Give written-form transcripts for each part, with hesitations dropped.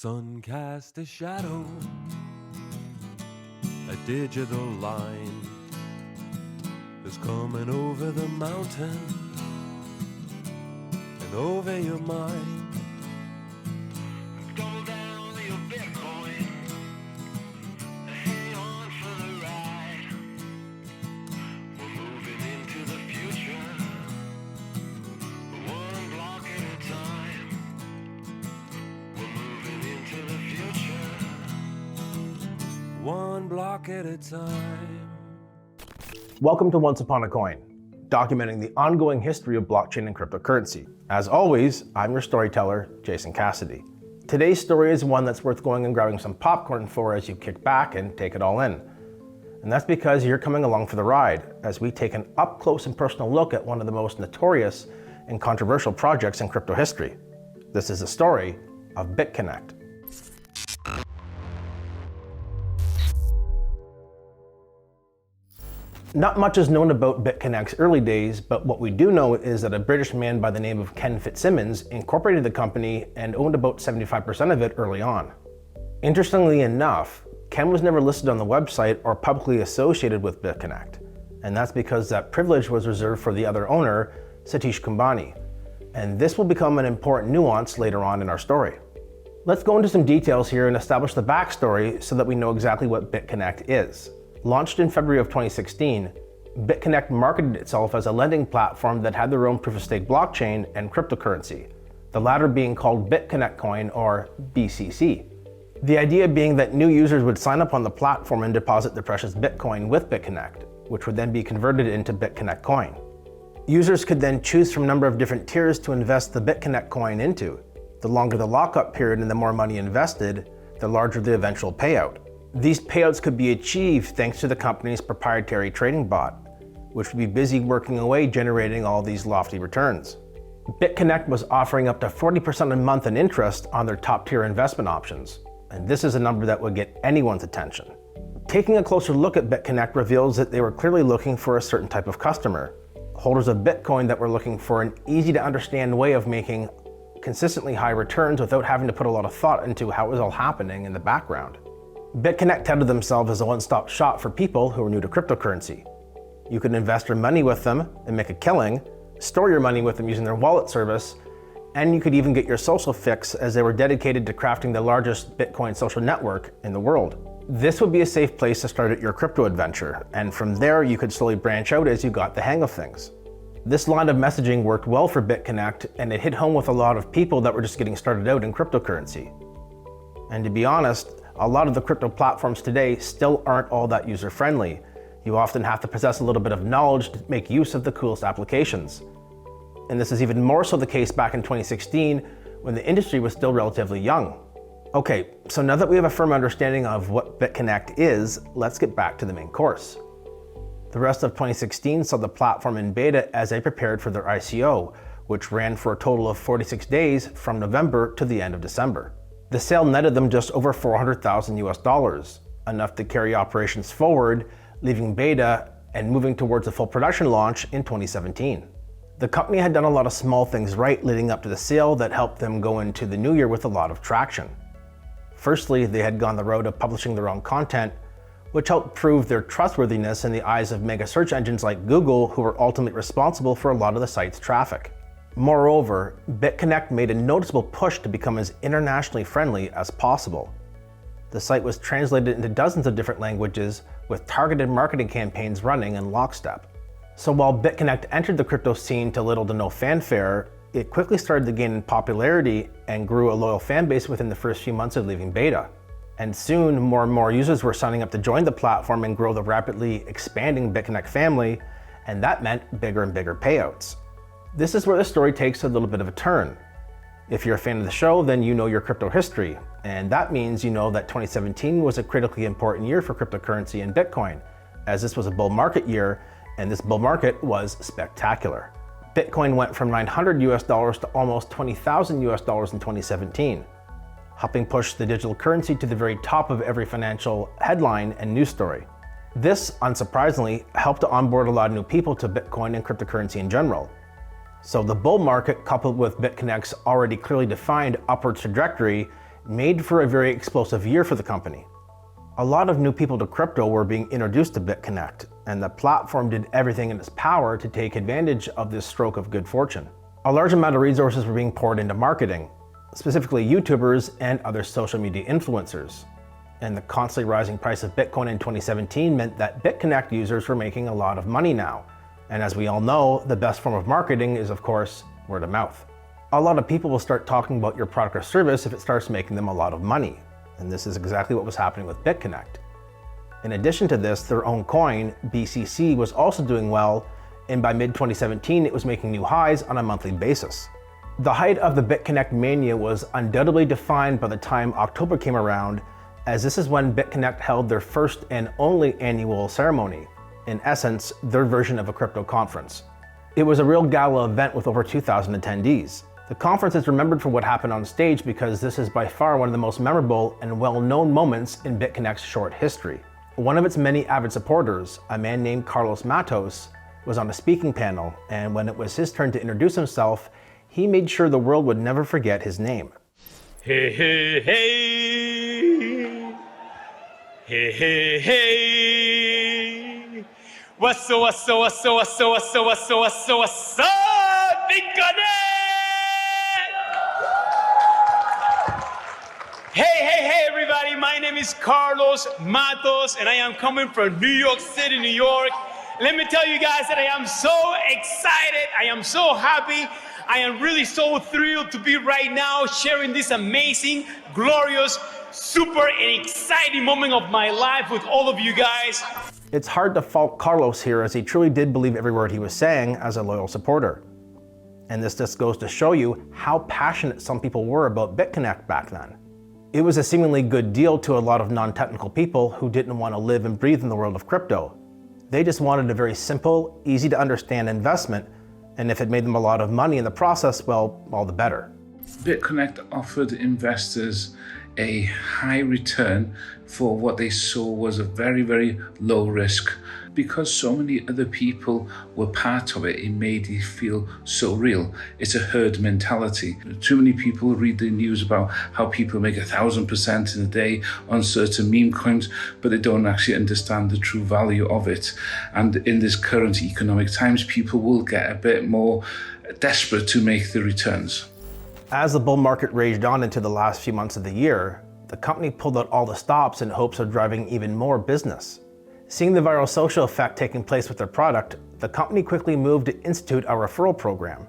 Sun cast a shadow, a digital line is coming over the mountain and over your mind. Double down your Bitcoin, hang on for the ride. We're moving into the future, one block at a time. We're moving into the future, one block at a time. Welcome to Once Upon a Coin, documenting the ongoing history of blockchain and cryptocurrency. As always, I'm your storyteller, Jason Cassidy. Today's story is one that's worth going and grabbing some popcorn for as you kick back and take it all in. And that's because you're coming along for the ride as we take an up-close and personal look at one of the most notorious and controversial projects in crypto history. This is the story of Bitconnect. Not much is known about Bitconnect's early days, but what we do know is that a British man by the name of Ken Fitzsimmons incorporated the company and owned about 75% of it early on. Interestingly enough, Ken was never listed on the website or publicly associated with Bitconnect, and that's because that privilege was reserved for the other owner, Satish Kumbhani. And this will become an important nuance later on in our story. Let's go into some details here and establish the backstory so that we know exactly what Bitconnect is. Launched in February of 2016, Bitconnect marketed itself as a lending platform that had their own proof-of-stake blockchain and cryptocurrency, the latter being called Bitconnect Coin, or BCC. The idea being that new users would sign up on the platform and deposit their precious Bitcoin with Bitconnect, which would then be converted into Bitconnect Coin. Users could then choose from a number of different tiers to invest the Bitconnect Coin into. The longer the lockup period and the more money invested, the larger the eventual payout. These payouts could be achieved thanks to the company's proprietary trading bot, which would be busy working away generating all these lofty returns. Bitconnect was offering up to 40% a month in interest on their top-tier investment options, and this is a number that would get anyone's attention. Taking a closer look at Bitconnect reveals that they were clearly looking for a certain type of customer, holders of Bitcoin that were looking for an easy-to-understand way of making consistently high returns without having to put a lot of thought into how it was all happening in the background. Bitconnect touted themselves as a one-stop shop for people who are new to cryptocurrency. You could invest your money with them and make a killing, store your money with them using their wallet service, and you could even get your social fix as they were dedicated to crafting the largest Bitcoin social network in the world. This would be a safe place to start your crypto adventure, and from there you could slowly branch out as you got the hang of things. This line of messaging worked well for Bitconnect, and it hit home with a lot of people that were just getting started out in cryptocurrency. And to be honest, a lot of the crypto platforms today still aren't all that user-friendly. You often have to possess a little bit of knowledge to make use of the coolest applications. And this is even more so the case back in 2016 when the industry was still relatively young. Okay, so now that we have a firm understanding of what Bitconnect is, let's get back to the main course. The rest of 2016 saw the platform in beta as they prepared for their ICO, which ran for a total of 46 days from November to the end of December. The sale netted them just over $400,000, enough to carry operations forward, leaving beta and moving towards a full production launch in 2017. The company had done a lot of small things right leading up to the sale that helped them go into the new year with a lot of traction. Firstly, they had gone the road of publishing their own content, which helped prove their trustworthiness in the eyes of mega search engines like Google, who were ultimately responsible for a lot of the site's traffic. Moreover, Bitconnect made a noticeable push to become as internationally friendly as possible. The site was translated into dozens of different languages with targeted marketing campaigns running in lockstep. So while Bitconnect entered the crypto scene to little to no fanfare, it quickly started to gain in popularity and grew a loyal fan base within the first few months of leaving beta. And soon, more and more users were signing up to join the platform and grow the rapidly expanding Bitconnect family, and that meant bigger and bigger payouts. This is where the story takes a little bit of a turn. If you're a fan of the show, then you know your crypto history, and that means you know that 2017 was a critically important year for cryptocurrency and Bitcoin, as this was a bull market year, and this bull market was spectacular. Bitcoin went from $900 to almost $20,000 in 2017, helping push the digital currency to the very top of every financial headline and news story. This, unsurprisingly, helped to onboard a lot of new people to Bitcoin and cryptocurrency in general. So the bull market, coupled with Bitconnect's already clearly defined upward trajectory, made for a very explosive year for the company. A lot of new people to crypto were being introduced to Bitconnect, and the platform did everything in its power to take advantage of this stroke of good fortune. A large amount of resources were being poured into marketing, specifically YouTubers and other social media influencers. And the constantly rising price of Bitcoin in 2017 meant that Bitconnect users were making a lot of money now. And as we all know, the best form of marketing is, of course, word of mouth. A lot of people will start talking about your product or service if it starts making them a lot of money. And this is exactly what was happening with Bitconnect. In addition to this, their own coin, BCC, was also doing well, and by mid-2017 it was making new highs on a monthly basis. The height of the Bitconnect mania was undoubtedly defined by the time October came around, as this is when Bitconnect held their first and only annual ceremony, in essence, their version of a crypto conference. It was a real gala event with over 2,000 attendees. The conference is remembered for what happened on stage because this is by far one of the most memorable and well-known moments in Bitconnect's short history. One of its many avid supporters, a man named Carlos Matos, was on a speaking panel, and when it was his turn to introduce himself, he made sure the world would never forget his name. Hey, hey, hey. Hey, hey, hey. What's up, what's up, what's up, what's up, what's up, what's up, what's up, what's up, Bitconnect? Hey, everybody, my name is Carlos Matos, and I am coming from New York City, New York. Let me tell you guys that I am so excited, I am so happy, I am really so thrilled to be right now sharing this amazing, glorious, super and exciting moment of my life with all of you guys. It's hard to fault Carlos here, as he truly did believe every word he was saying as a loyal supporter. And this just goes to show you how passionate some people were about Bitconnect back then. It was a seemingly good deal to a lot of non-technical people who didn't want to live and breathe in the world of crypto. They just wanted a very simple, easy to understand investment, and if it made them a lot of money in the process, well, all the better. Bitconnect offered investors a high return for what they saw was a very, very low risk. Because so many other people were part of it, it made it feel so real. It's a herd mentality. Too many people read the news about how people make 1,000% in a day on certain meme coins, but they don't actually understand the true value of it. And in this current economic times, people will get a bit more desperate to make the returns. As the bull market raged on into the last few months of the year, the company pulled out all the stops in hopes of driving even more business. Seeing the viral social effect taking place with their product, the company quickly moved to institute a referral program.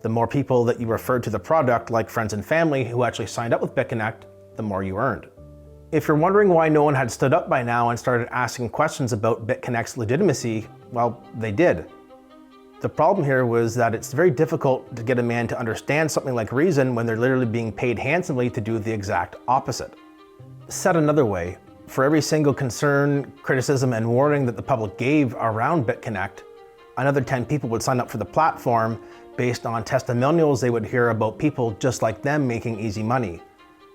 The more people that you referred to the product, like friends and family who actually signed up with Bitconnect, the more you earned. If you're wondering why no one had stood up by now and started asking questions about Bitconnect's legitimacy, well, they did. The problem here was that it's very difficult to get a man to understand something like reason when they're literally being paid handsomely to do the exact opposite. Said another way, for every single concern, criticism, and warning that the public gave around Bitconnect, another 10 people would sign up for the platform based on testimonials they would hear about people just like them making easy money.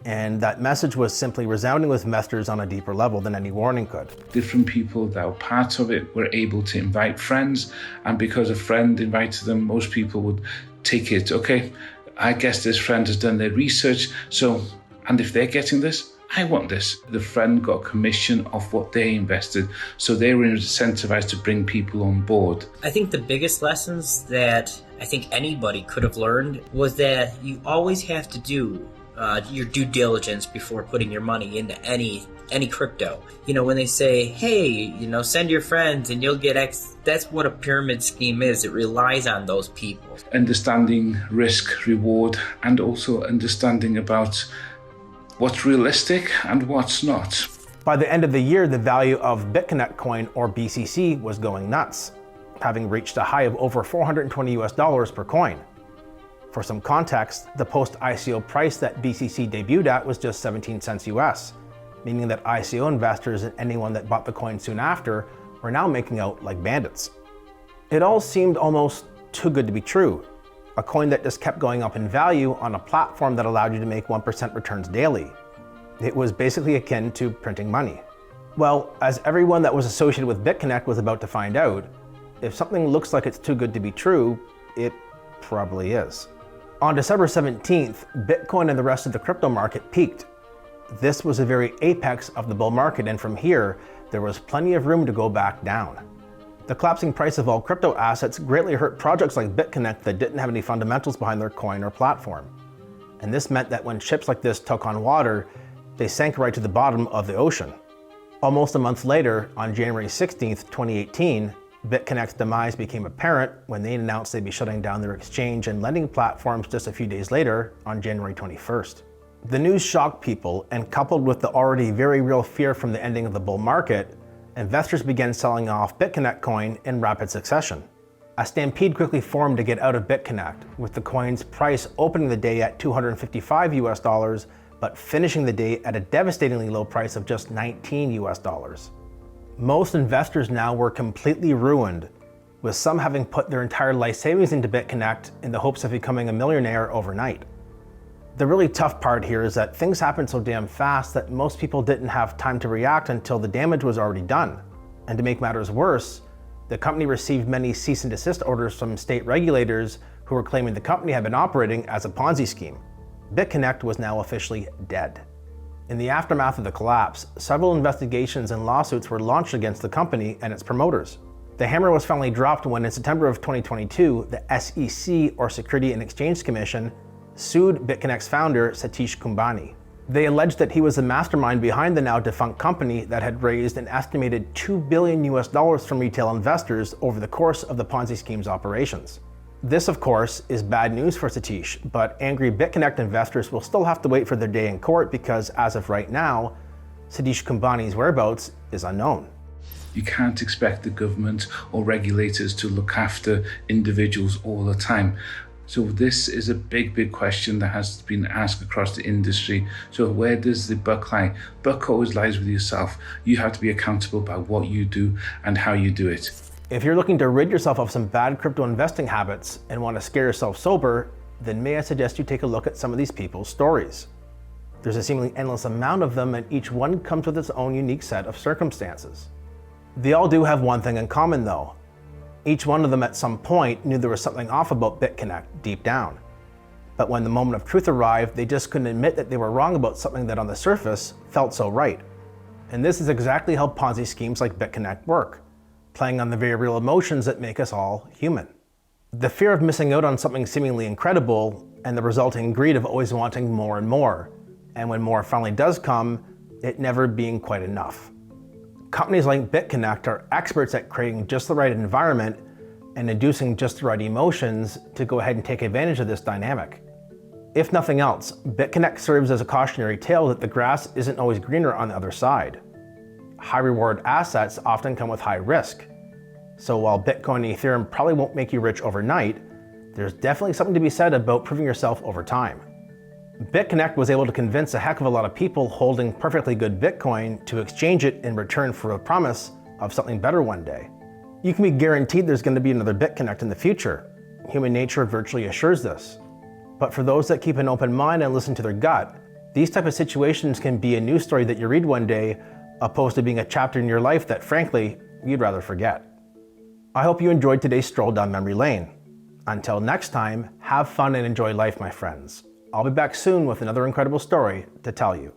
And that message was simply resounding with investors on a deeper level than any warning could. Different people that were part of it were able to invite friends, and because a friend invited them, most people would take it, okay, I guess this friend has done their research, so, and if they're getting this, I want this. The friend got a commission off what they invested, so they were incentivized to bring people on board. I think the biggest lessons that I think anybody could have learned was that you always have to do your due diligence before putting your money into any crypto. You know, when they say, hey, you know, send your friends and you'll get X, that's what a pyramid scheme is. It relies on those people. Understanding risk, reward, and also understanding about what's realistic and what's not. By the end of the year, the value of Bitconnect coin, or BCC, was going nuts, having reached a high of over $420 per coin. For some context, the post-ICO price that BCC debuted at was just 17 cents US, meaning that ICO investors and anyone that bought the coin soon after were now making out like bandits. It all seemed almost too good to be true. A coin that just kept going up in value on a platform that allowed you to make 1% returns daily. It was basically akin to printing money. Well, as everyone that was associated with Bitconnect was about to find out, if something looks like it's too good to be true, it probably is. On December 17th, Bitcoin and the rest of the crypto market peaked. This was the very apex of the bull market, and from here, there was plenty of room to go back down. The collapsing price of all crypto assets greatly hurt projects like Bitconnect that didn't have any fundamentals behind their coin or platform. And this meant that when ships like this took on water, they sank right to the bottom of the ocean. Almost a month later, on January 16th, 2018, Bitconnect's demise became apparent when they announced they'd be shutting down their exchange and lending platforms just a few days later, on January 21st. The news shocked people, and coupled with the already very real fear from the ending of the bull market, investors began selling off Bitconnect coin in rapid succession. A stampede quickly formed to get out of Bitconnect, with the coin's price opening the day at $255 but finishing the day at a devastatingly low price of just $19. Most investors now were completely ruined, with some having put their entire life savings into Bitconnect in the hopes of becoming a millionaire overnight. The really tough part here is that things happened so damn fast that most people didn't have time to react until the damage was already done. And to make matters worse, the company received many cease and desist orders from state regulators who were claiming the company had been operating as a Ponzi scheme. Bitconnect was now officially dead. In the aftermath of the collapse, several investigations and lawsuits were launched against the company and its promoters. The hammer was finally dropped when in September of 2022, the SEC, or Security and Exchange Commission, sued Bitconnect's founder, Satish Kumbhani. They alleged that he was the mastermind behind the now defunct company that had raised an estimated $2 billion from retail investors over the course of the Ponzi scheme's operations. This, of course, is bad news for Satish, but angry Bitconnect investors will still have to wait for their day in court because, as of right now, Satish Kumbhani's whereabouts is unknown. You can't expect the government or regulators to look after individuals all the time. So this is a big question that has been asked across the industry. So where does the buck lie? Buck always lies with yourself. You have to be accountable by what you do and how you do it. If you're looking to rid yourself of some bad crypto investing habits and want to scare yourself sober, then may I suggest you take a look at some of these people's stories. There's a seemingly endless amount of them, and each one comes with its own unique set of circumstances. They all do have one thing in common though. Each one of them at some point knew there was something off about Bitconnect deep down. But when the moment of truth arrived, they just couldn't admit that they were wrong about something that on the surface felt so right. And this is exactly how Ponzi schemes like Bitconnect work, playing on the very real emotions that make us all human. The fear of missing out on something seemingly incredible, and the resulting greed of always wanting more and more. And when more finally does come, it never being quite enough. Companies like Bitconnect are experts at creating just the right environment and inducing just the right emotions to go ahead and take advantage of this dynamic. If nothing else, Bitconnect serves as a cautionary tale that the grass isn't always greener on the other side. High reward assets often come with high risk. So while Bitcoin and Ethereum probably won't make you rich overnight, there's definitely something to be said about proving yourself over time. Bitconnect was able to convince a heck of a lot of people holding perfectly good Bitcoin to exchange it in return for a promise of something better one day. You can be guaranteed there's going to be another Bitconnect in the future. Human nature virtually assures this. But for those that keep an open mind and listen to their gut, these type of situations can be a news story that you read one day, opposed to being a chapter in your life that, frankly, you'd rather forget. I hope you enjoyed today's stroll down memory lane. Until next time, have fun and enjoy life, my friends. I'll be back soon with another incredible story to tell you.